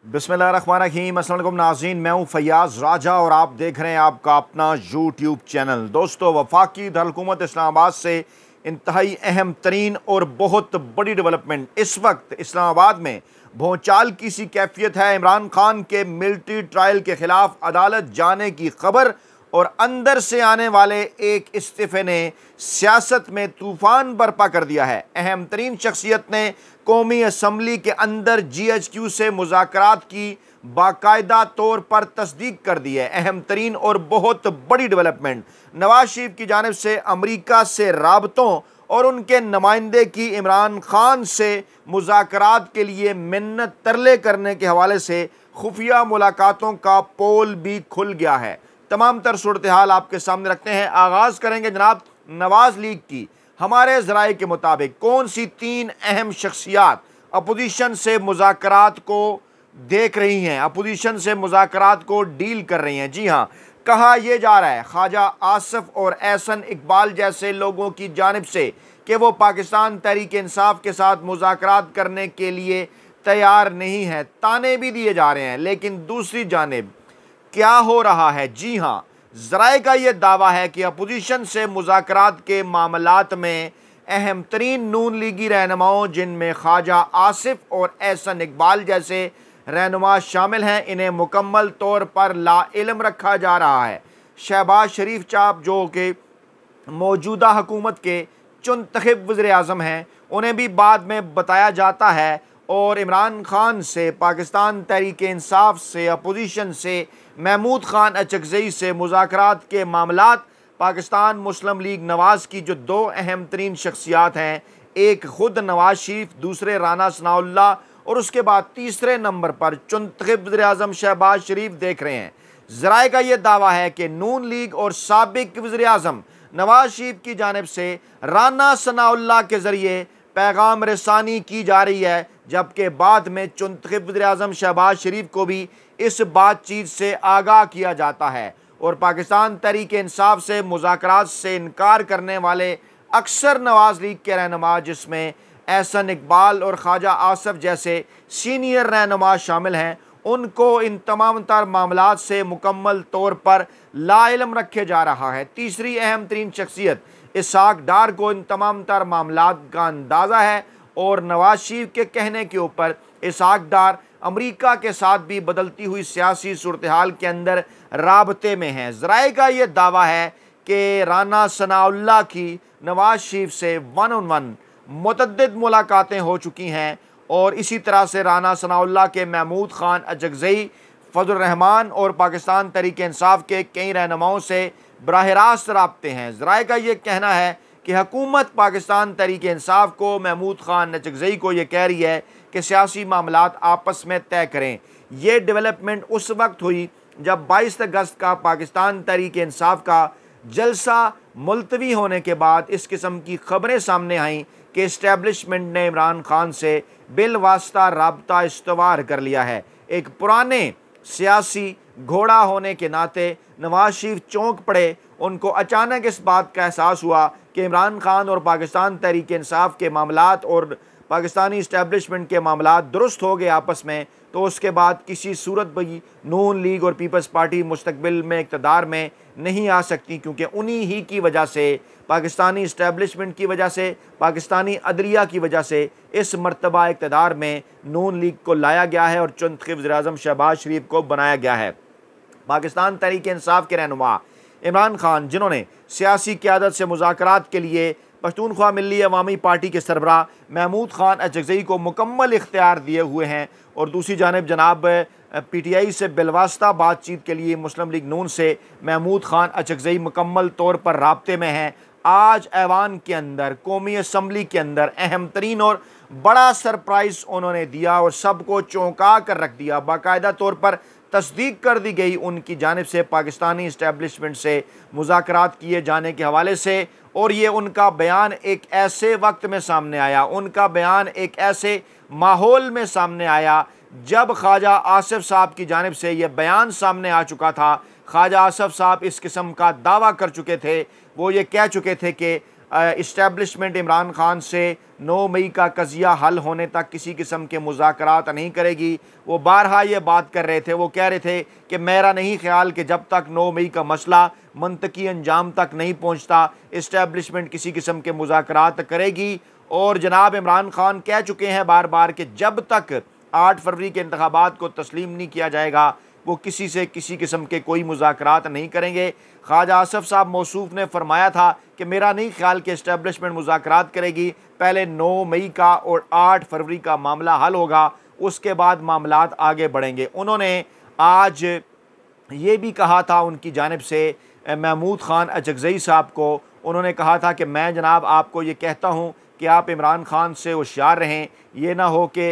बिस्मिल्लाहिर्रहमानिर्रहीम। अस्सलाम वालेकुम नाज़रीन, मैं हूँ फैयाज़ राजा और आप देख रहे हैं आपका अपना यूट्यूब चैनल। दोस्तों, वफाकी दारुल-हुकूमत इस्लामाबाद से इंतहाई अहम तरीन और बहुत बड़ी डेवलपमेंट इस वक्त इस्लामाबाद में भौचाल की सी कैफियत है। इमरान खान के मिलिट्री ट्रायल के ख़िलाफ़ अदालत जाने की खबर और अंदर से आने वाले एक इस्तीफ़े ने सियासत में तूफ़ान बर्पा कर दिया है। अहम तरीन शख्सियत ने कौमी असम्बली के अंदर GHQ से मुज़ाकरात की बाकायदा तौर पर तस्दीक कर दी है। अहम तरीन और बहुत बड़ी डेवलपमेंट, नवाज शरीफ की जानिब से अमरीका से राबतों और उनके नुमाइंदे की इमरान खान से मुज़ाकरात के लिए मिन्नत तरले करने के हवाले से खुफिया मुलाकातों का पोल भी खुल गया है। तमाम तर सूरत हाल आपके सामने रखते हैं। आगाज़ करेंगे जनाब नवाज लीग की। हमारे ज़राए के मुताबिक कौन सी 3 अहम शख्सियात अपोजिशन से मुज़ाकरात को देख रही हैं, अपोजिशन से मुज़ाकरात को डील कर रही हैं। जी हाँ, कहा यह जा रहा है ख्वाजा आसिफ और एहसन इकबाल जैसे लोगों की जानिब से कि वो पाकिस्तान तहरीक इंसाफ के साथ मुज़ाकरात करने के लिए तैयार नहीं है। ताने भी दिए जा रहे हैं, लेकिन दूसरी जानिब क्या हो रहा है? जी हाँ, ज़राए का ये दावा है कि अपोजिशन से मुज़ाकरात के मामलात में अहम तरीन नून लीगी रहनुमाओं, जिनमें ख्वाजा आसिफ और एहसन इकबाल जैसे रहनुमा शामिल हैं, इन्हें मुकम्मल तौर पर लाइल्म रखा जा रहा है। शहबाज शरीफ साहब, जो कि मौजूदा हुकूमत के चुनतखब वज़ीर-ए-आज़म हैं, उन्हें भी बाद में बताया जाता है और इमरान खान से, पाकिस्तान तहरीक इंसाफ से, अपोजिशन से, महमूद खान अचकज़ई से मुज़ाकरात के मामलात पाकिस्तान मुस्लिम लीग नवाज़ की जो 2 अहम तरीन शख्सियात हैं, एक ख़ुद नवाज शरीफ, दूसरे राना सनाउल्लाह और उसके बाद तीसरे नंबर पर चुनतखब वज़ीर-ए-आज़म शहबाज शरीफ देख रहे हैं। ज़राए का यह दावा है कि नून लीग और साबिक वज़ीर-ए-आज़म नवाज शरीफ की जानिब से राना सनाउल्लाह के ज़रिए पैगाम रसानी की जा रही है, जबकि बाद में चुनतखब वज़ीर-ए-आज़म शहबाज शरीफ को भी इस बातचीत से आगाह किया जाता है और पाकिस्तान तहरीक इंसाफ से मुज़ाकरात से इनकार करने वाले अक्सर नवाज लीग के रहनुमा, जिसमें एहसन इकबाल और ख्वाजा आसिफ जैसे सीनियर रहनुमा शामिल हैं, उनको इन तमाम तर मामलात से मुकम्मल तौर पर लाइल्म रखे जा रहा है। तीसरी अहम तरीन शख्सियत इसहाक डार को इन तमाम तर मामलात का अंदाज़ा है और नवाज शरीफ के कहने के ऊपर इसहाक डार अमरीका के साथ भी बदलती हुई सियासी सूरत हाल के अंदर राबते में हैं। ज़राए का ये दावा है कि राना सनाउल्लाह की नवाज शरीफ से 1-on-1 मुतअद्दिद मुलाकातें हो चुकी हैं और इसी तरह से राना सनाउल्लाह के महमूद खान अचकज़ई, फजल रहमान और पाकिस्तान तहरीक इंसाफ के कई रहनुमाओं से बराह रास्त राब्ते हैं। ज़राए का ये कहना है कि हुकूमत पाकिस्तान तहरीक इंसाफ को, महमूद खान अचकज़ई को ये कह रही है कि सियासी मामलात आपस में तय करें। ये डेवलपमेंट उस वक्त हुई जब 22 अगस्त का पाकिस्तान तहरीक इंसाफ का जलसा मुलतवी होने के बाद इस किस्म की खबरें सामने आईं कि इस्टेब्लिशमेंट ने इमरान खान से बिलवास्ता राब्ता इस्तवार कर लिया है। एक पुराने सियासी घोड़ा होने के नाते नवाज शरीफ चौंक पड़े। उनको अचानक इस बात का एहसास हुआ कि इमरान खान और पाकिस्तान तहरीक इंसाफ के मामलात और पाकिस्तानी इस्टेब्लिशमेंट के मामलात दुरुस्त हो गए आपस में, तो उसके बाद किसी सूरत भी नून लीग और पीपल्स पार्टी मुस्तकबिल में इक़्तिदार में नहीं आ सकती, क्योंकि उन्हीं ही की वजह से, पाकिस्तानी इस्टेब्लिशमेंट की वजह से, पाकिस्तानी अदलिया की वजह से इस मरतबा इक़्तिदार में नून लीग को लाया गया है और चुनतखब वज़ीर-ए-आज़म शहबाज शरीफ को बनाया गया है। पाकिस्तान तहरीक इंसाफ के रहनुमा इमरान खान, जिन्होंने सियासी क़यादत से मुज़ाकरात के लिए पख्तूनख्वा मिल्ली अवामी पार्टी के सरबराह महमूद खान अचकज़ई को मुकम्मल इख्तियार दिए हुए हैं और दूसरी जानिब जनाब PTI से बिलवास्ता बातचीत के लिए मुस्लिम लीग नून से महमूद खान अचकज़ई मुकम्मल तौर पर राब्ते में हैं। आज ऐवान के अंदर, कौमी असम्बली के अंदर अहम तरीन और बड़ा सरप्राइज़ उन्होंने दिया और सबको चौंका कर रख दिया। बाकायदा तौर पर तस्दीक कर दी गई उनकी जानिब से पाकिस्तानी इस्टेब्लिशमेंट से मुज़ाकरात किए जाने के हवाले से, और ये उनका बयान एक ऐसे वक्त में सामने आया, उनका बयान एक ऐसे माहौल में सामने आया जब ख्वाजा आसिफ साहब की जानिब से यह बयान सामने आ चुका था। ख्वाजा आसिफ साहब इस किस्म का दावा कर चुके थे, वो ये कह चुके थे कि इस्टेब्लिशमेंट इमरान खान से 9 मई का कज़िया हल होने तक किसी किस्म के मुज़ाकरात नहीं करेगी। वो बारहा ये बात कर रहे थे, वो कह रहे थे कि मेरा नहीं ख्याल कि जब तक 9 मई का मसला मंतकी अंजाम तक नहीं पहुँचता इस्टेब्लिशमेंट किसी किस्म के मुज़ाकरात करेगी। और जनाब इमरान खान कह चुके हैं बार बार कि जब तक 8 फरवरी के इंतखाबात को तस्लीम नहीं किया जाएगा वो किसी से किसी किस्म के कोई मुज़ाकरात नहीं करेंगे। ख्वाजा आसफ़ साहब मौसूफ़ ने फरमाया था कि मेरा नहीं ख्याल कि इस्टेब्लिशमेंट मुज़ाकरात करेगी, पहले 9 मई का और 8 फरवरी का मामला हल होगा, उसके बाद मामलात आगे बढ़ेंगे। उन्होंने आज ये भी कहा था उनकी जानिब से महमूद खान अचकज़ई साहब को, उन्होंने कहा था कि मैं जनाब आपको ये कहता हूँ कि आप इमरान खान से होशियार रहें, ये ना हो कि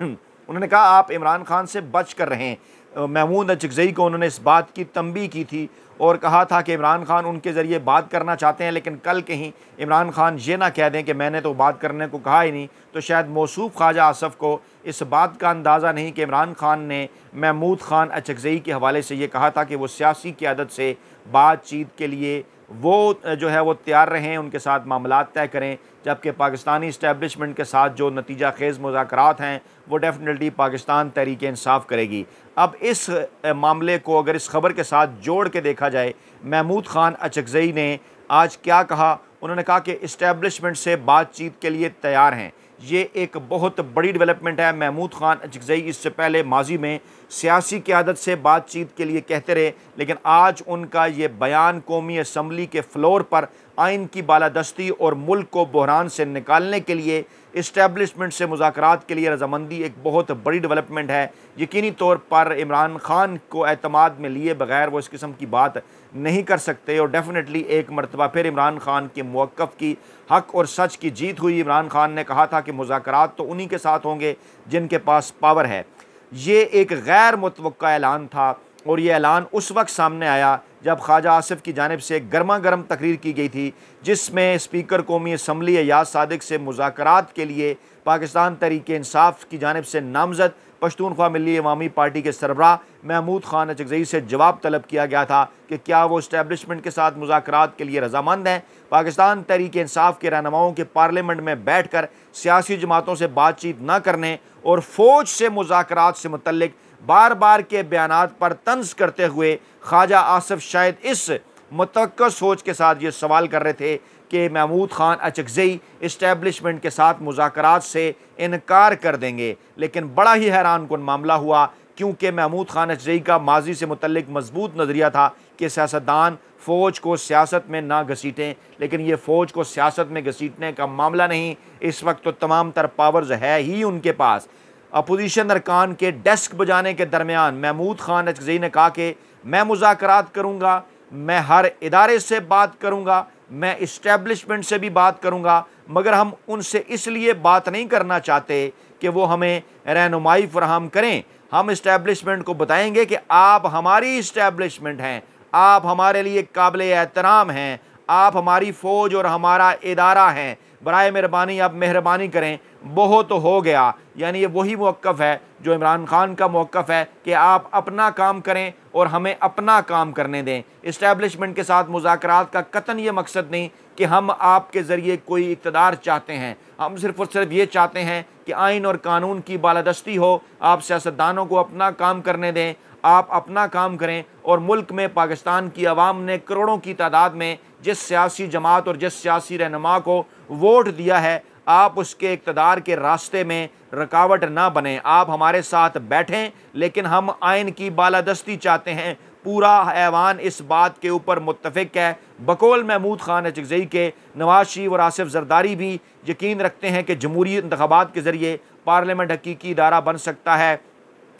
उन्होंने कहा आप इमरान खान से बच कर रहें। महमूद अचकज़ई को उन्होंने इस बात की तंबीह की थी और कहा था कि इमरान खान उनके ज़रिए बात करना चाहते हैं, लेकिन कल कहीं इमरान खान ये ना कह दें कि मैंने तो बात करने को कहा ही नहीं। तो शायद मौसूफ़ ख्वाजा आसफ़ को इस बात का अंदाज़ा नहीं कि इमरान खान ने महमूद खान अचकज़ई के हवाले से ये कहा था कि वो सियासी क़यादत से बातचीत के लिए वो जो है वो तैयार रहें, उनके साथ मामलात तय करें, जबकि पाकिस्तानी इस्टेब्लिशमेंट के साथ जो नतीजा खेज़ मुज़ाकरात हैं वो डेफिनेटली पाकिस्तान तहरीक इंसाफ करेगी। अब इस मामले को अगर इस खबर के साथ जोड़ के देखा जाए, महमूद खान अचकज़ई ने आज क्या कहा, उन्होंने कहा कि इस्टेब्लिशमेंट से बातचीत के लिए तैयार हैं। ये एक बहुत बड़ी डेवलपमेंट है। महमूद खान अचकज़ई इससे पहले माजी में सियासी क़यादत से बातचीत के लिए कहते रहे, लेकिन आज उनका ये बयान कौमी असम्बली के फ्लोर पर आइन की बालादस्ती और मुल्क को बहरान से निकालने के लिए इस्टेब्लिशमेंट से मुज़ाकरात के लिए रजामंदी एक बहुत बड़ी डेवलपमेंट है। यकीनी तौर पर इमरान खान को एतमाद में लिए बगैर वो इस किस्म की बात नहीं कर सकते और डेफिनेटली एक मरतबा फिर इमरान खान के मौक़िफ़ की हक़ और सच की जीत हुई। इमरान खान ने कहा था कि मुज़ाकरात तो उन्हीं के साथ होंगे जिनके पास पावर है। ये एक गैर मुतवक्का ऐलान था और ये ऐलान उस वक्त सामने आया जब ख्वाजा आसिफ की जानिब से गर्मा गर्म तकरीर की गई थी, जिसमें स्पीकर कौमी असम्बली एयाज सादिक से मुज़ाकरात के लिए पाकिस्तान तहरीक इंसाफ की जानिब से नामज़द पश्तूनख्वा मिल्ली अवामी पार्टी के सरबराह महमूद खान अचकज़ई से जवाब तलब किया गया था कि क्या वो इस्टेब्लिशमेंट के साथ मुज़ाकरात के लिए रजामंद हैं। पाकिस्तान तहरीक इंसाफ के रहनुमाओं के पार्लियामेंट में बैठ कर सियासी जमातों से बातचीत न करने और फ़ौज से मुज़ाकरात से मुतल्लिक बार बार के बयानात पर तंज़ करते हुए ख्वाजा आसिफ शायद इस मुतवक्किल सोच के साथ ये सवाल कर रहे थे कि महमूद खान अचकज़ई इस्टेब्लिशमेंट के साथ मुज़ाकरात से इनकार कर देंगे, लेकिन बड़ा ही हैरान कुन मामला हुआ, क्योंकि महमूद खान अचकज़ई का माजी से मुतल्लिक मजबूत नज़रिया था कि सियासतदान फ़ौज को सियासत में ना घसीटें, लेकिन ये फ़ौज को सियासत में घसीटने का मामला नहीं। इस वक्त तो तमाम तर पावर्स है ही उनके पास। अपोजिशन अरकान के डेस्क बजाने के दरमियान महमूद खान अचकज़ई ने कहा कि मैं मुज़ाकरात करूँगा, मैं हर इदारे से बात करूँगा, मैं इस्टेब्लिशमेंट से भी बात करूँगा, मगर हम उनसे इसलिए बात नहीं करना चाहते कि वो हमें रहनुमाई फराहम करें। हम इस्टेब्लिशमेंट को बताएंगे कि आप हमारी इस्टेब्लिशमेंट हैं, आप हमारे लिए काबिल एहतराम हैं, आप हमारी फ़ौज और हमारा इदारा हैं, बराए मेहरबानी आप मेहरबानी करें, बहुत हो गया। यानी ये वही मौक़िफ़ है जो इमरान खान का मौक़िफ़ है कि आप अपना काम करें और हमें अपना काम करने दें। इस्टेब्लिशमेंट के साथ मुज़ाकरात का कतन ये मकसद नहीं कि हम आपके ज़रिए कोई इक़्तिदार चाहते हैं, हम सिर्फ़ और सिर्फ ये चाहते हैं कि आइन और कानून की बालादस्ती हो। आप सियासतदानों को अपना काम करने दें, आप अपना काम करें और मुल्क में पाकिस्तान की आवाम ने करोड़ों की तादाद में जिस सियासी जमात और जिस सियासी रहनुमा को वोट दिया है, आप उसके इक़्तिदार के रास्ते में रुकावट ना बने। आप हमारे साथ बैठें, लेकिन हम आइन की बालादस्ती चाहते हैं। पूरा ऐवान इस बात के ऊपर मुत्तफ़िक है। बकौल महमूद खान अचकज़ई के नवाज शरीफ और आसिफ जरदारी भी यकीन रखते हैं कि जमहूरी इंतखाबात के ज़रिए पार्लियामेंट हकीकी इदारा बन सकता है,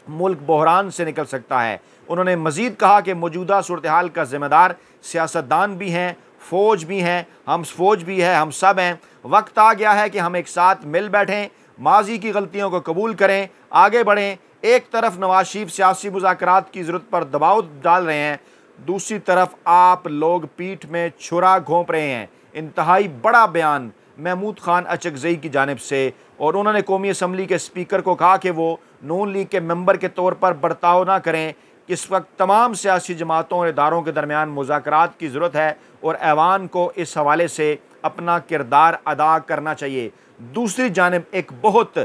मुल्क बहरान से निकल सकता है। उन्होंने मज़ीद कहा कि मौजूदा सूरत हाल का ज़िम्मेदार सियासतदान भी हैं, फ़ौज भी हैं, हम फ़ौज भी है, हम सब हैं। वक्त आ गया है कि हम एक साथ मिल बैठें, माजी की गलतियों को कबूल करें, आगे बढ़ें। एक तरफ नवाज शरीफ सियासी मुज़ाकरात की ज़रूरत पर दबाव डाल रहे हैं, दूसरी तरफ आप लोग पीठ में छुरा घोंप रहे हैं। इंतहाई बड़ा बयान महमूद खान अचकज़ई की जानिब से, और उन्होंने कौमी असम्बली के स्पीकर को कहा कि वो नून लीग के मेंबर के तौर पर बर्ताव ना करें। इस वक्त तमाम सियासी जमातों और इदारों के दरमियान मुज़ाकरात की ज़रूरत है और ऐवान को इस हवाले से अपना किरदार अदा करना चाहिए। दूसरी जानिब एक बहुत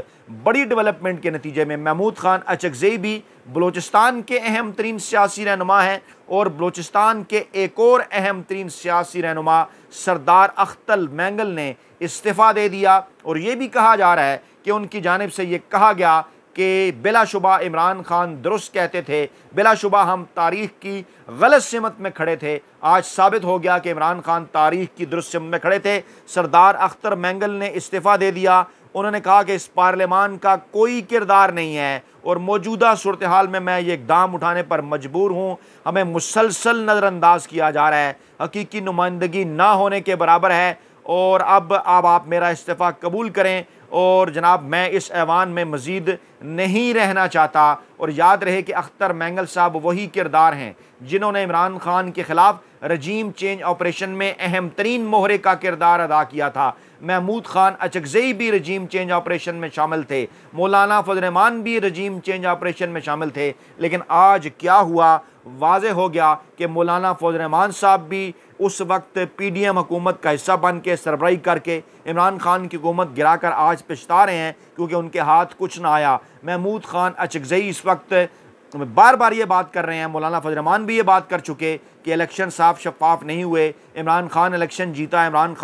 बड़ी डेवलपमेंट के नतीजे में महमूद खान अचकज़ई भी बलूचिस्तान के अहम तरीन सियासी रहनुमा हैं और बलूचिस्तान के एक और अहम तरीन सियासी रहनुमा सरदार अख्तल मैंगल ने इस्तीफ़ा दे दिया और ये भी कहा जा रहा है कि उनकी जानिब से ये कहा गया कि बिलाशुबा इमरान खान दुरुस्त कहते थे, बिलाशुबा हम तारीख़ की गलत सिमत में खड़े थे। आज साबित हो गया कि इमरान खान तारीख़ की दुरुस्त सिमत में खड़े थे। सरदार अख्तर मैंगल ने इस्तीफ़ा दे दिया। उन्होंने कहा कि इस पार्लियामान का कोई किरदार नहीं है और मौजूदा सूरत हाल में मैं ये इक़दाम उठाने पर मजबूर हूँ। हमें मुसलसल नज़रअंदाज किया जा रहा है, हकीकी नुमाइंदगी ना होने के बराबर है और अब आप मेरा इस्तीफ़ा कबूल करें और जनाब मैं इस ऐवान में मज़ीद नहीं रहना चाहता। और याद रहे कि अख्तर मैंगल साहब वही किरदार हैं जिन्होंने इमरान खान के ख़िलाफ़ रजीम चेंज ऑपरेशन में अहम तरीन मोहरे का किरदार अदा किया था। महमूद खान अचकज़ई भी रजीम चेंज ऑपरेशन में शामिल थे, मौलाना फजल रहमान भी रजीम चेंज ऑपरेशन में शामिल थे। लेकिन आज क्या हुआ, वाज़े हो गया कि मौलाना फजल रहमान साहब भी उस वक्त PDM हुकूमत का हिस्सा बन के सरबराही करके इमरान खान की हुकूमत गिरा कर आज पछता रहे हैं क्योंकि उनके हाथ कुछ ना आया। महमूद खान अचकज़ई इस वक्त बार बार ये बात कर रहे हैं, मौलाना फजल रहमान भी ये बात कर चुके कि इलेक्शन साफ शफाफ नहीं हुए, इमरान खान इलेक्शन जीता, इमरान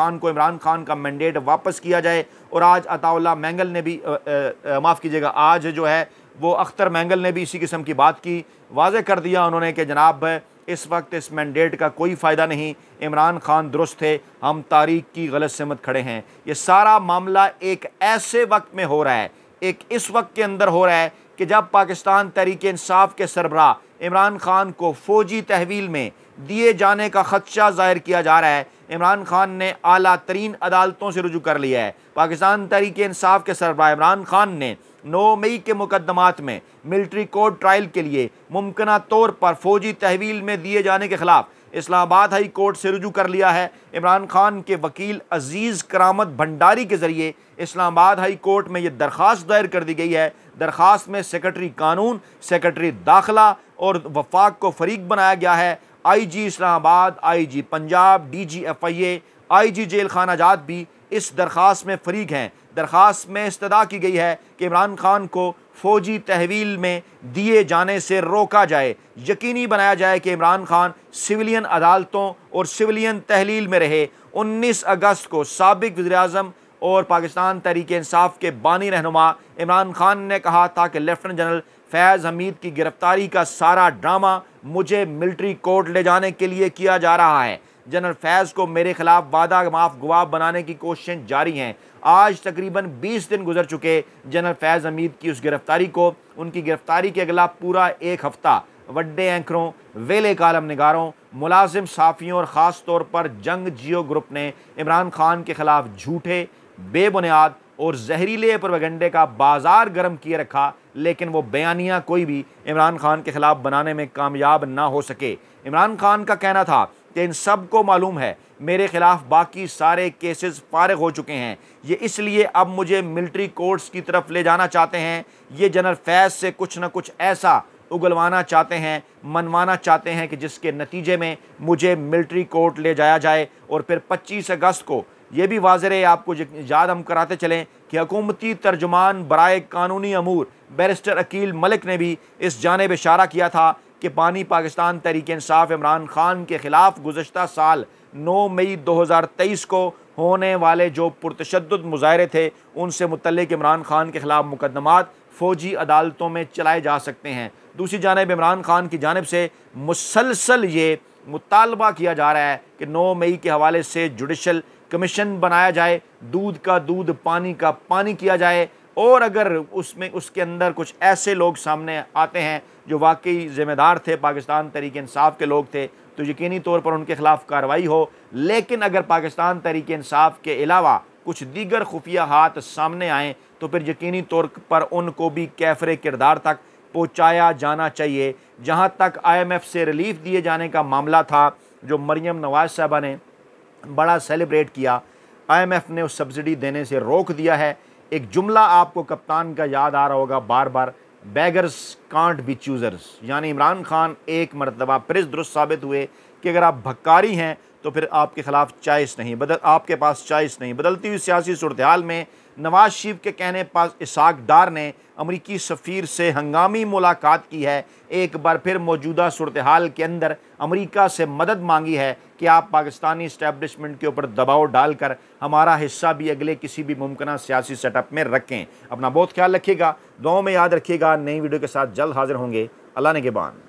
खान का मैंडेट वापस किया जाए। और आज अताउल्लाह मैंगल ने भी माफ़ कीजिएगा, आज जो है वो अख्तर मैंगल ने भी इसी किस्म की बात की, वाज़े कर दिया उन्होंने कि जनाब इस वक्त इस मैंडेट का कोई फ़ायदा नहीं, इमरान खान दुरुस्त थे, हम तारीख़ की गलत सिमत खड़े हैं। ये सारा मामला एक ऐसे वक्त में हो रहा है, एक इस वक्त के अंदर हो रहा है कि जब पाकिस्तान तहरीक इंसाफ के सरबराह इमरान खान को फ़ौजी तहवील में दिए जाने का खदशा ज़ाहिर किया जा रहा है। इमरान खान ने आला तरीन अदालतों से रुजू कर लिया है। पाकिस्तान तहरीक इंसाफ के सरबराह इमरान खान ने 9 मई के मुकदमात में मिलिट्री कोर्ट ट्रायल के लिए मुमकिना तौर पर फ़ौजी तहवील में दिए जाने के ख़िलाफ़ इस्लामाबाद हाई कोर्ट से रुजू कर लिया है। इमरान खान के वकील अजीज़ करामत भंडारी के ज़रिए इस्लामाबाद हाई कोर्ट में ये दरख्वास्त दायर कर दी गई है। दरख्वास्त में सेक्रेटरी कानून, सेक्रेटरी दाखिला और वफाक को फरीक बनाया गया है। IG Islamabad, IG Punjab, DG FIA, IG jail खाना जात भी इस दरख्वास्त में फरीक हैं। दरख्वास्त में इस्तदा की गई है कि इमरान खान को फ़ौजी तहवील में दिए जाने से रोका जाए, यकीनी बनाया जाए कि इमरान खान सिविलियन अदालतों और सिविलियन तहलील में रहे। 19 अगस्त को साबिक़ वज़ीर-ए-आज़म और पाकिस्तान तहरीक इंसाफ के बानी रहनुमा इमरान खान ने कहा था कि लेफ्टिनेंट जनरल फैज़ हमीद की गिरफ्तारी का सारा ड्रामा मुझे मिलिट्री कोर्ट ले जाने के लिए किया जा रहा है। जनरल फैज़ को मेरे खिलाफ वादा माफ़ गवाह बनाने की कोशिशें जारी हैं। आज तकरीबन 20 दिन गुजर चुके जनरल फैज़ हमीद की उस गिरफ्तारी को। उनकी गिरफ्तारी के अगला पूरा एक हफ़्ता वड्डे एंकरों, वेले कालम निगारों, मुलाजिम साफ़ियों और ख़ास तौर पर जंग जियो ग्रुप ने इमरान खान के ख़िलाफ़ झूठे, बेबुनियाद और जहरीले प्रोपेगेंडे का बाजार गर्म किए रखा, लेकिन वो बयानियाँ कोई भी इमरान खान के ख़िलाफ़ बनाने में कामयाब ना हो सके। इमरान खान का कहना था कि इन सब को मालूम है मेरे ख़िलाफ़ बाकी सारे केसेस फारिग हो चुके हैं, ये इसलिए अब मुझे मिलिट्री कोर्ट्स की तरफ ले जाना चाहते हैं। ये जनरल फैज़ से कुछ न कुछ ऐसा उगलवाना चाहते हैं, मनवाना चाहते हैं कि जिसके नतीजे में मुझे मिलिट्री कोर्ट ले जाया जाए। और फिर 25 अगस्त को ये भी वाज़ेह है, आपको याद हम कराते चलें कि हुकूमती तर्जुमान बराए कानूनी अमूर बैरिस्टर अकील मलिक ने भी इस जानिब इशारा किया था कि बानी पाकिस्तान तहरीक इंसाफ इमरान खान के ख़िलाफ़ गुज़श्ता साल 9 मई 2023 को होने वाले जो पुरतशद्दुद मुज़ाहरे थे उनसे मुतल्लिक़ इमरान खान के ख़िलाफ़ मुकदमात फ़ौजी अदालतों में चलाए जा सकते हैं। दूसरी जानिब इमरान खान की जानिब से मुसलसल ये मुतालबा किया जा रहा है कि 9 मई के हवाले से जुडिशल कमीशन बनाया जाए, दूध का दूध, पानी का पानी किया जाए। और अगर उसके अंदर कुछ ऐसे लोग सामने आते हैं जो वाकई ज़िम्मेदार थे, पाकिस्तान तहरीक इंसाफ के लोग थे, तो यकीनी तौर पर उनके ख़िलाफ़ कार्रवाई हो। लेकिन अगर पाकिस्तान तहरीक इंसाफ के अलावा कुछ दीगर खुफिया हाथ सामने आएँ तो फिर यकीनी तौर पर उनको भी कैफ़रे किरदार तक पहुँचाया जाना चाहिए। जहाँ तक IMF से रिलीफ़ दिए जाने का मामला था, जो मरियम नवाज़ साहबा ने बड़ा सेलिब्रेट किया, IMF ने उस सब्सिडी देने से रोक दिया है। एक जुमला आपको कप्तान का याद आ रहा होगा बार बार, बेगर्स कांट बी चूज़र्स, यानी इमरान खान एक मरतबा फिर दुरुस्त साबित हुए कि अगर आप भक्कारी हैं तो फिर आपके ख़िलाफ़ चॉइस नहीं, आपके पास चॉइस नहीं। बदलती हुई सियासी सूरत हाल में नवाज शरीफ के कहने पर इसहाक डार ने अमरीकी सफ़ीर से हंगामी मुलाकात की है। एक बार फिर मौजूदा सूरत हाल के अंदर अमरीका से मदद मांगी है कि आप पाकिस्तानी इस्टेब्लिशमेंट के ऊपर दबाव डालकर हमारा हिस्सा भी अगले किसी भी मुमकिन सियासी सेटअप में रखें। अपना बहुत ख्याल रखिएगा, दुआओं में याद रखिएगा। नई वीडियो के साथ जल्द हाजिर होंगे। अल्लाह ने के बान।